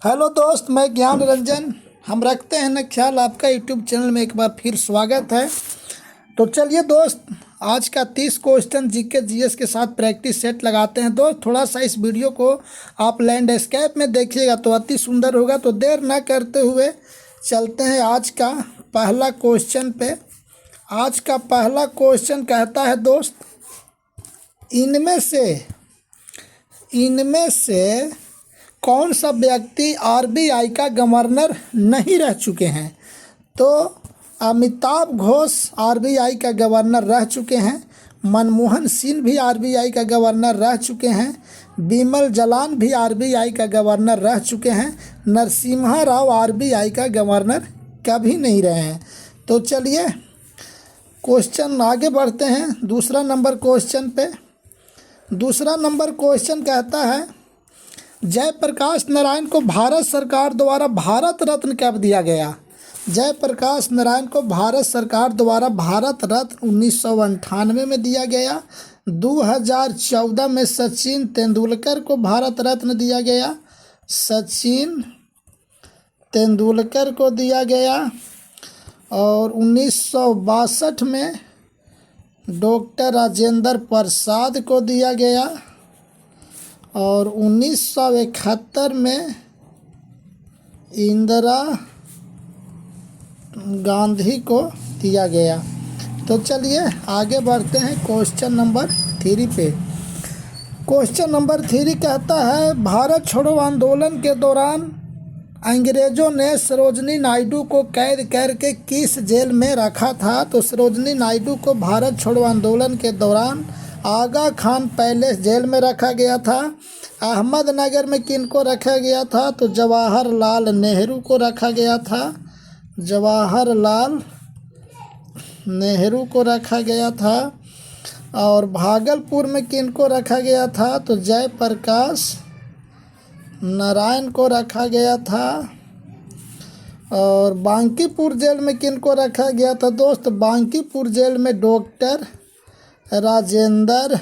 Hello दोस्त, मैं ज्ञान रंजन। हम रखते हैं न ख्याल। आपका यूट्यूब चैनल में एक बार फिर स्वागत है। तो चलिए दोस्त, आज का 30 क्वेश्चन जीके जीएस के साथ प्रैक्टिस सेट लगाते हैं। दोस्त थोड़ा सा इस वीडियो को आप लैंडस्केप में देखिएगा तो अति सुंदर होगा। तो देर ना करते हुए चलते हैं आज का पहला क्वेश्चन पे। आज का पहला क्वेश्चन कहता है दोस्त, इनमें से कौन सा व्यक्ति आरबीआई का गवर्नर नहीं रह चुके हैं। तो अमिताभ घोष आरबीआई का गवर्नर रह चुके हैं, मनमोहन सिंह भी आरबीआई का गवर्नर रह चुके हैं, बिमल जलान भी आरबीआई का गवर्नर रह चुके हैं, नरसिम्हा राव आरबीआई का गवर्नर कभी नहीं रहे हैं। तो चलिए क्वेश्चन आगे बढ़ते हैं दूसरा नंबर क्वेश्चन पे। दूसरा नंबर क्वेश्चन कहता है, जयप्रकाश नारायण को भारत सरकार द्वारा भारत रत्न कब दिया गया। जयप्रकाश नारायण को भारत सरकार द्वारा भारत रत्न 1998 में दिया गया। 2014 में सचिन तेंदुलकर को भारत रत्न दिया गया, सचिन तेंदुलकर को दिया गया। और 1962 में डॉक्टर राजेंद्र प्रसाद को दिया गया। और 1971 में इंदिरा गांधी को दिया गया। तो चलिए आगे बढ़ते हैं क्वेश्चन नंबर 3 पे। क्वेश्चन नंबर 3 कहता है, भारत छोड़ो आंदोलन के दौरान अंग्रेज़ों ने सरोजिनी नायडू को कैद करके किस जेल में रखा था। तो सरोजिनी नायडू को भारत छोड़ो आंदोलन के दौरान आगा खान पैलेस जेल में रखा गया था। अहमदनगर में किनको रखा गया था। तो जवाहरलाल नेहरू को रखा गया था, जवाहरलाल नेहरू को रखा गया था। और भागलपुर में किनको रखा गया था। तो जयप्रकाश नारायण को रखा गया था। और बांकीपुर जेल में किनको रखा गया था दोस्त। बांकीपुर जेल में डॉक्टर राजेंद्र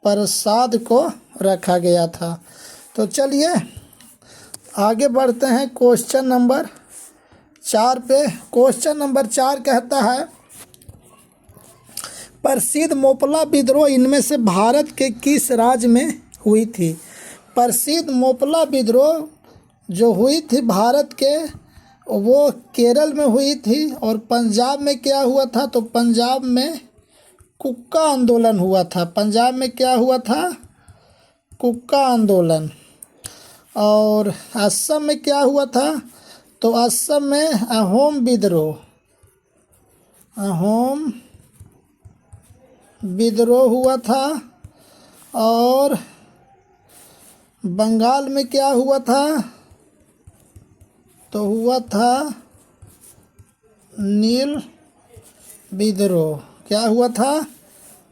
प्रसाद को रखा गया था। तो चलिए आगे बढ़ते हैं क्वेश्चन नंबर 4 पे। क्वेश्चन नंबर 4 कहता है, प्रसिद्ध मोपला विद्रोह इनमें से भारत के किस राज्य में हुई थी। प्रसिद्ध मोपला विद्रोह जो हुई थी भारत के, वो केरल में हुई थी। और पंजाब में क्या हुआ था। तो पंजाब में कुक्का आंदोलन हुआ था। पंजाब में क्या हुआ था, कुक्का आंदोलन। और असम में क्या हुआ था। तो असम में अहोम विद्रोह, अहोम विद्रोह हुआ था। और बंगाल में क्या हुआ था। तो हुआ था नील विद्रोह। क्या हुआ था,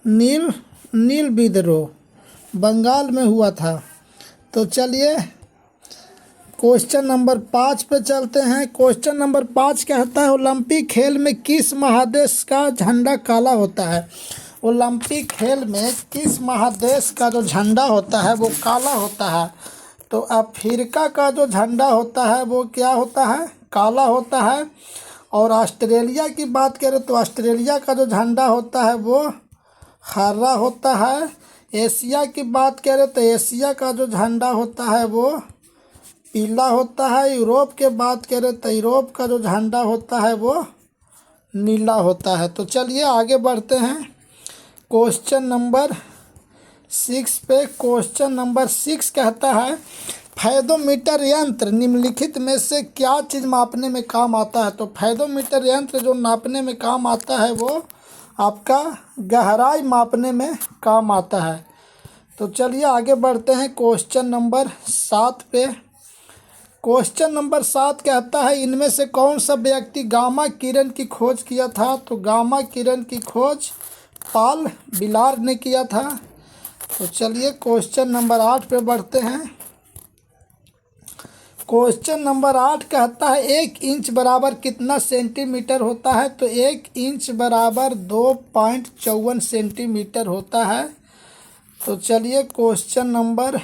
नील विद्रोह बंगाल में हुआ था। तो चलिए क्वेश्चन नंबर 5 पे चलते हैं। क्वेश्चन नंबर 5 कहता है, ओलंपिक खेल में किस महादेश का झंडा काला होता है। ओलंपिक खेल में किस महादेश का जो झंडा होता है वो काला होता है। तो अफ्रीका का जो झंडा होता है वो क्या होता है, काला होता है। और ऑस्ट्रेलिया की बात करें तो ऑस्ट्रेलिया का जो झंडा होता है वो हरा होता है। एशिया की बात करें तो एशिया का जो झंडा होता है वो पीला होता है। यूरोप के बात करें तो यूरोप का जो झंडा होता है वो नीला होता है। तो चलिए आगे बढ़ते हैं क्वेश्चन नंबर 6 पे। क्वेश्चन नंबर 6 कहता है, फेदोमीटर यंत्र निम्नलिखित में से क्या चीज़ मापने में काम आता है। तो फेदोमीटर यंत्र जो नापने में काम आता है वो आपका गहराई मापने में काम आता है। तो चलिए आगे बढ़ते हैं क्वेश्चन नंबर 7 पे। क्वेश्चन नंबर 7 कहता है, इनमें से कौन सा व्यक्ति गामा किरण की खोज किया था। तो गामा किरण की खोज पॉल विलार ने किया था। तो चलिए क्वेश्चन नंबर 8 पे बढ़ते हैं। क्वेश्चन नंबर 8 कहता है, 1 इंच बराबर कितना सेंटीमीटर होता है। तो 1 इंच बराबर 2.54 सेंटीमीटर होता है। तो चलिए क्वेश्चन नंबर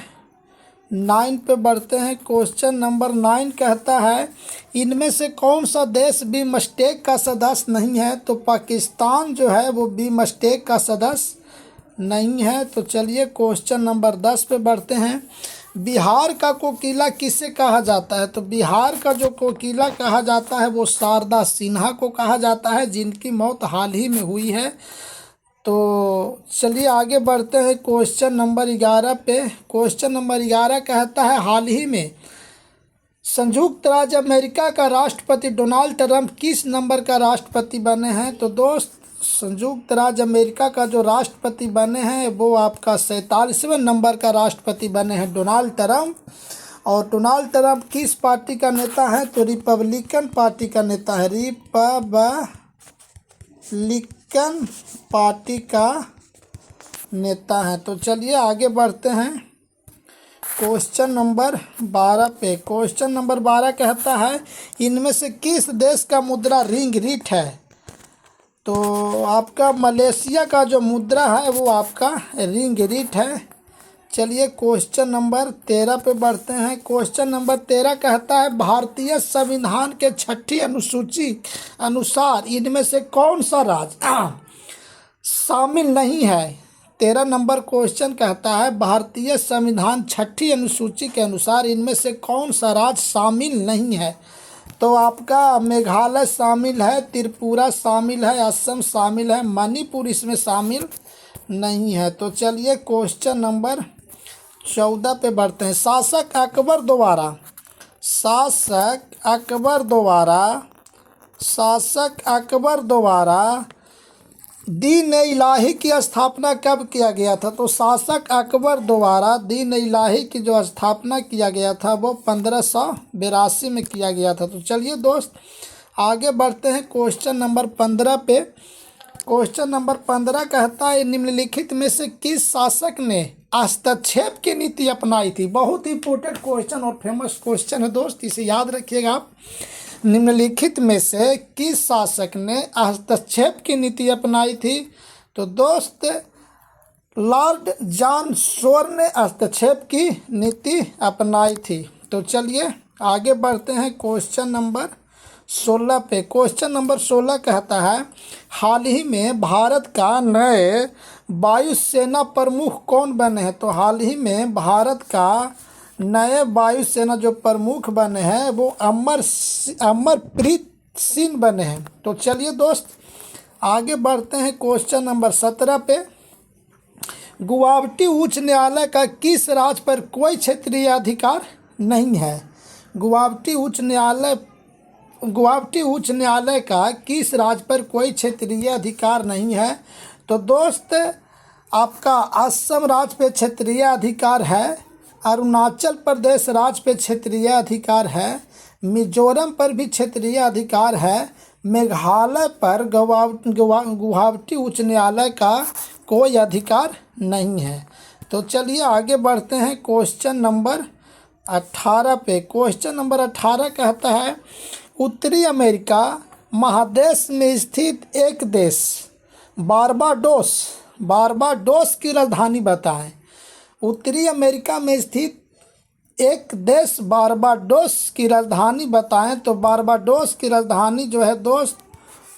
9 पे बढ़ते हैं। क्वेश्चन नंबर 9 कहता है इनमें से कौन सा देश बिमस्टेक का सदस्य नहीं है? तो पाकिस्तान जो है वो बिमस्टेक का सदस्य नहीं है। तो चलिए क्वेश्चन नंबर 10 पे बढ़ते हैं। बिहार का कोकिला किसे कहा जाता है? तो बिहार का जो कोकिला कहा जाता है वो शारदा सिन्हा को कहा जाता है, जिनकी मौत हाल ही में हुई है। तो चलिए आगे बढ़ते हैं क्वेश्चन नंबर 11 पे। क्वेश्चन नंबर 11 कहता है हाल ही में संयुक्त राज्य अमेरिका का राष्ट्रपति डोनाल्ड ट्रंप किस नंबर का राष्ट्रपति बने हैं? तो दोस्त संयुक्त राज्य अमेरिका का जो राष्ट्रपति बने हैं वो आपका 47वें नंबर का राष्ट्रपति बने हैं डोनाल्ड ट्रंप। और डोनाल्ड ट्रंप किस पार्टी का नेता है? तो रिपब्लिकन पार्टी का नेता है, रिपब्लिकन पार्टी का नेता है। तो चलिए आगे बढ़ते हैं क्वेश्चन नंबर 12 पे। क्वेश्चन नंबर 12 कहता है इनमें से किस देश का मुद्रा रिंगगिट है? तो आपका मलेशिया का जो मुद्रा है वो आपका रिंगगिट है। चलिए क्वेश्चन नंबर 13 पे बढ़ते हैं। क्वेश्चन नंबर 13 कहता है भारतीय संविधान के 6ठी अनुसूची अनुसार इनमें से कौन सा राज्य शामिल नहीं है? 13 नंबर क्वेश्चन कहता है भारतीय संविधान 6ठी अनुसूची के अनुसार इनमें से कौन सा राज्य शामिल नहीं है? तो आपका मेघालय शामिल है, त्रिपुरा शामिल है, असम शामिल है, मणिपुर इसमें शामिल नहीं है। तो चलिए क्वेश्चन नंबर 14 पे बढ़ते हैं। शासक अकबर द्वारा दीन इलाही की स्थापना कब किया गया था? तो शासक अकबर द्वारा दीन इलाही की जो स्थापना किया गया था वो 1582 में किया गया था। तो चलिए दोस्त आगे बढ़ते हैं क्वेश्चन नंबर 15 पे। क्वेश्चन नंबर 15 कहता है निम्नलिखित में से किस शासक ने हस्तक्षेप की नीति अपनाई थी? बहुत ही इंपॉर्टेंट क्वेश्चन और फेमस क्वेश्चन है दोस्त, इसे याद रखिएगा आप। निम्नलिखित में से किस शासक ने हस्तक्षेप की नीति अपनाई थी? तो दोस्त लॉर्ड जॉन शोर ने हस्तक्षेप की नीति अपनाई थी। तो चलिए आगे बढ़ते हैं क्वेश्चन नंबर 16 पे। क्वेश्चन नंबर 16 कहता है हाल ही में भारत का नए वायुसेना प्रमुख कौन बने हैं? तो हाल ही में भारत का नए वायुसेना जो प्रमुख बने हैं वो अमरप्रीत सिंह बने हैं। तो चलिए दोस्त आगे बढ़ते हैं क्वेश्चन नंबर 17 पे। गुवाहाटी उच्च न्यायालय का किस राज्य पर कोई क्षेत्रीय अधिकार नहीं है? गुवाहाटी उच्च न्यायालय का किस राज्य पर कोई क्षेत्रीय अधिकार नहीं है? तो दोस्त आपका असम राज्य पे क्षेत्रीय अधिकार है, अरुणाचल प्रदेश राज्य पे क्षेत्रीय अधिकार है, मिजोरम पर भी क्षेत्रीय अधिकार है, मेघालय पर गुवाहाटी उच्च न्यायालय का कोई अधिकार नहीं है। तो चलिए आगे बढ़ते हैं क्वेश्चन नंबर 18 पे। क्वेश्चन नंबर 18 कहता है उत्तरी अमेरिका महादेश में स्थित एक देश बारबाडोस की राजधानी बताएं। उत्तरी अमेरिका में स्थित एक देश बारबाडोस की राजधानी बताएं। तो बारबाडोस की राजधानी जो है दोस्त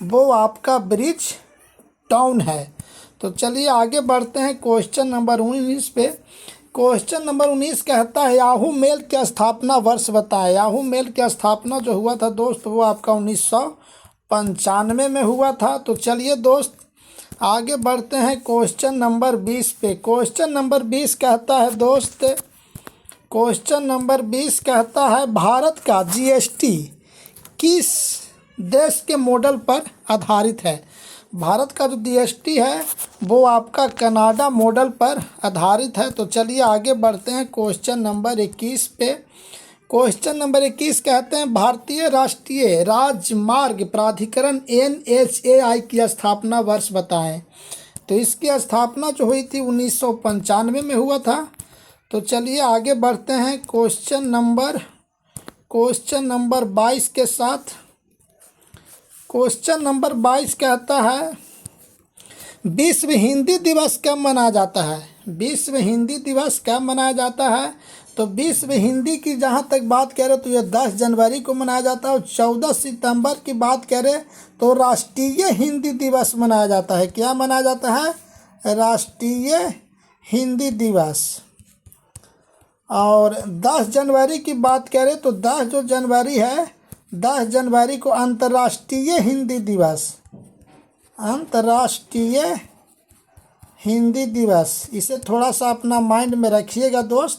वो आपका ब्रिज टाउन है। तो चलिए आगे बढ़ते हैं क्वेश्चन नंबर 19 पे। क्वेश्चन नंबर 19 कहता है याहू मेल की स्थापना वर्ष बताएं। याहू मेल की स्थापना जो हुआ था दोस्त वो आपका 1995 में हुआ था। तो चलिए दोस्त आगे बढ़ते हैं क्वेश्चन नंबर 20 पे। क्वेश्चन नंबर 20 कहता है दोस्त, क्वेश्चन नंबर 20 कहता है भारत का जीएसटी किस देश के मॉडल पर आधारित है? भारत का जो जीएसटी है वो आपका कनाडा मॉडल पर आधारित है। तो चलिए आगे बढ़ते हैं क्वेश्चन नंबर 21 पे। क्वेश्चन नंबर 21 कहते हैं भारतीय राष्ट्रीय राजमार्ग प्राधिकरण NHAI की स्थापना वर्ष बताएं। तो इसकी स्थापना जो हुई थी 1995 में हुआ था। तो चलिए आगे बढ़ते हैं क्वेश्चन नंबर 22 के साथ। क्वेश्चन नंबर 22 कहता है विश्व हिंदी दिवस कब मनाया जाता है? विश्व हिंदी दिवस कब मनाया जाता है? तो विश्व हिंदी की जहाँ तक बात करें तो ये 10 जनवरी को मनाया जाता है। और 14 सितंबर की बात करें तो राष्ट्रीय हिंदी दिवस मनाया जाता है। क्या मनाया जाता है? राष्ट्रीय हिंदी दिवस। और 10 जनवरी की बात करें तो 10 जो जनवरी है, 10 जनवरी को अंतर्राष्ट्रीय हिंदी दिवस, अंतर्राष्ट्रीय हिंदी दिवस। इसे थोड़ा सा अपना माइंड में रखिएगा दोस्त।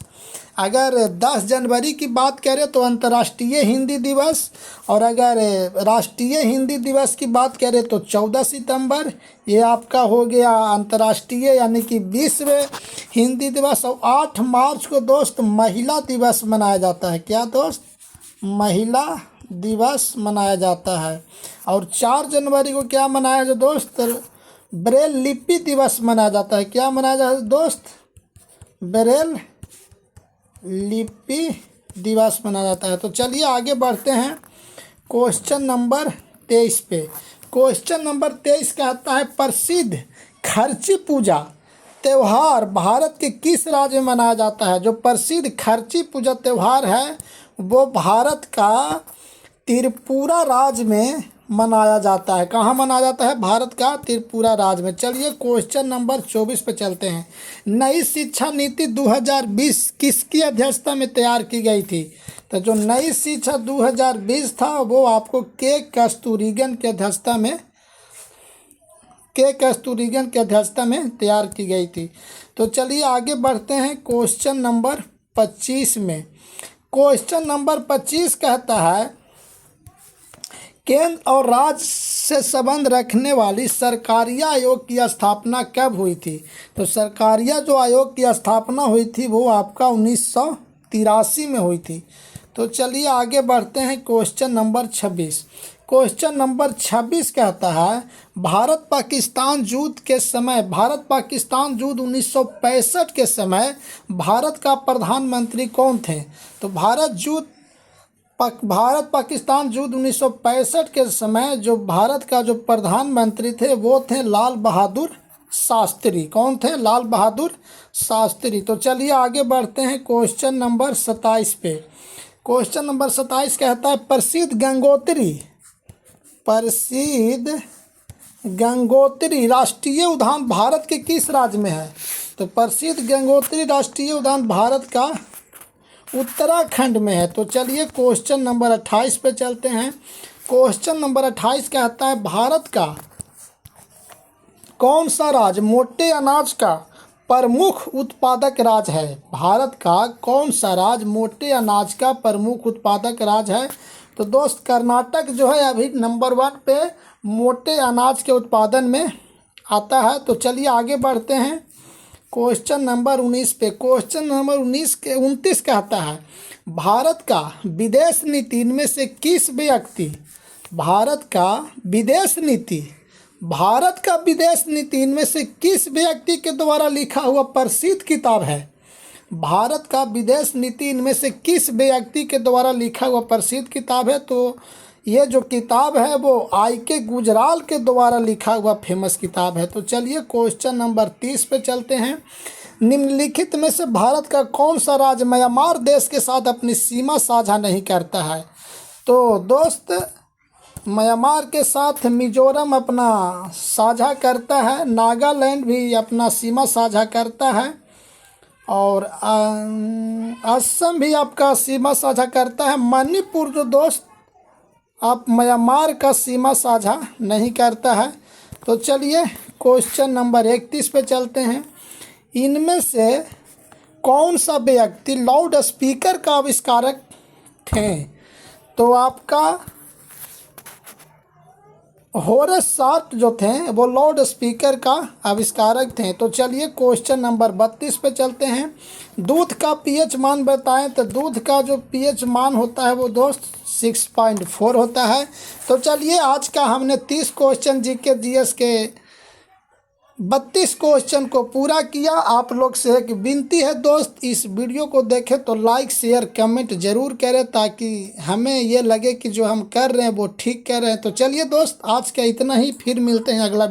अगर 10 जनवरी की बात करें तो अंतर्राष्ट्रीय हिंदी दिवस, और अगर राष्ट्रीय हिंदी दिवस की बात करें तो 14 सितंबर, ये आपका हो गया अंतर्राष्ट्रीय यानी कि विश्व हिंदी दिवस। और 8 मार्च को दोस्त महिला दिवस मनाया जाता है। क्या दोस्त? महिला दिवस मनाया जाता है। और 4 जनवरी को क्या मनाया जाए दोस्त? ब्रेल लिपि दिवस मनाया जाता है। क्या मनाया जाता है दोस्त? ब्रेल लिपि दिवस मनाया जाता है। तो चलिए आगे बढ़ते हैं क्वेश्चन नंबर 23 पे। क्वेश्चन नंबर 23 कहता है प्रसिद्ध खर्ची पूजा त्यौहार भारत के किस राज्य में मनाया जाता है? जो प्रसिद्ध खर्ची पूजा त्यौहार है वो भारत का त्रिपुरा राज्य में मनाया जाता है। कहाँ मनाया जाता है? भारत का त्रिपुरा राज्य में। चलिए क्वेश्चन नंबर 24 पे चलते हैं। नई शिक्षा नीति 2020 किसकी अध्यक्षता में तैयार की गई थी? तो जो नई शिक्षा 2020 था वो आपको के कस्तूरिरंगन की अध्यक्षता में तैयार की गई थी। तो चलिए आगे बढ़ते हैं क्वेश्चन नंबर 25 में। क्वेश्चन नंबर 25 कहता है केंद्र और राज्य से संबंध रखने वाली सरकारिया आयोग की स्थापना कब हुई थी? तो सरकारिया जो आयोग की स्थापना हुई थी वो आपका 1983 में हुई थी। तो चलिए आगे बढ़ते हैं क्वेश्चन नंबर 26। क्वेश्चन नंबर 26 कहता है भारत पाकिस्तान युद्ध के समय, भारत पाकिस्तान युद्ध 1965 के समय भारत का प्रधानमंत्री कौन थे? तो भारत पाकिस्तान युद्ध 1965 के समय जो भारत का जो प्रधानमंत्री थे वो थे लाल बहादुर शास्त्री। कौन थे? लाल बहादुर शास्त्री। तो चलिए आगे बढ़ते हैं क्वेश्चन नंबर 27 पे। क्वेश्चन नंबर 27 कहता है प्रसिद्ध गंगोत्री राष्ट्रीय उद्यान भारत के किस राज्य में है? तो प्रसिद्ध गंगोत्री राष्ट्रीय उद्यान भारत का उत्तराखंड में है। तो चलिए क्वेश्चन नंबर 28 पे चलते हैं। क्वेश्चन नंबर 28 कहता है भारत का कौन सा राज्य मोटे अनाज का प्रमुख उत्पादक राज्य है? भारत का कौन सा राज्य मोटे अनाज का प्रमुख उत्पादक राज्य है? तो दोस्त कर्नाटक जो है अभी नंबर 1 पे मोटे अनाज के उत्पादन में आता है। तो चलिए आगे बढ़ते हैं क्वेश्चन नंबर 19 पे। क्वेश्चन नंबर 29 कहता है भारत का विदेश नीति इनमें से किस व्यक्ति, भारत का विदेश नीति इनमें से किस व्यक्ति के द्वारा लिखा हुआ प्रसिद्ध किताब है? भारत का विदेश नीति इनमें से किस व्यक्ति के द्वारा लिखा हुआ प्रसिद्ध किताब है? तो ये जो किताब है वो I.K. गुजराल के द्वारा लिखा हुआ फेमस किताब है। तो चलिए क्वेश्चन नंबर 30 पे चलते हैं। निम्नलिखित में से भारत का कौन सा राज्य म्यांमार देश के साथ अपनी सीमा साझा नहीं करता है? तो दोस्त म्यांमार के साथ मिजोरम अपना साझा करता है, नागालैंड भी अपना सीमा साझा करता है, और असम भी आपका सीमा साझा करता है। मणिपुर जो दोस्त आप म्यांमार का सीमा साझा नहीं करता है। तो चलिए क्वेश्चन नंबर 31 पे चलते हैं। इनमें से कौन सा व्यक्ति लाउड स्पीकर का आविष्कारक थे? तो आपका होरेस शार्प जो थे वो लाउड स्पीकर का आविष्कारक थे। तो चलिए क्वेश्चन नंबर 32 पे चलते हैं। दूध का पीएच मान बताएं। तो दूध का जो पीएच मान होता है वो दोस्त 6.4 होता है। तो चलिए आज का हमने 30 क्वेश्चन जीके जीएस के 32 क्वेश्चन को पूरा किया। आप लोग से एक विनती है दोस्त, इस वीडियो को देखें तो लाइक शेयर कमेंट ज़रूर करें ताकि हमें ये लगे कि जो हम कर रहे हैं वो ठीक कर रहे हैं। तो चलिए दोस्त आज का इतना ही, फिर मिलते हैं अगला